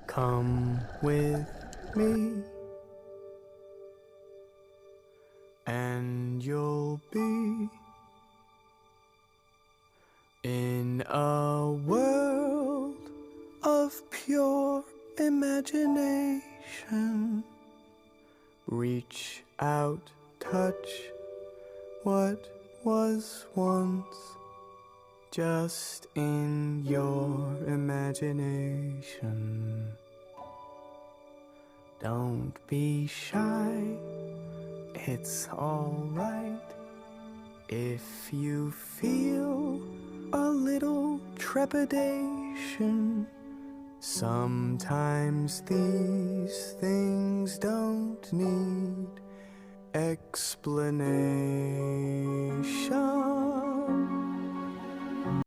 Come with me, and you'll be in a world of pure imagination. Reach out, touch what was once just in your imagination. Don't be shy, it's alright if you feel a little trepidation. Sometimes these things don't need explanation.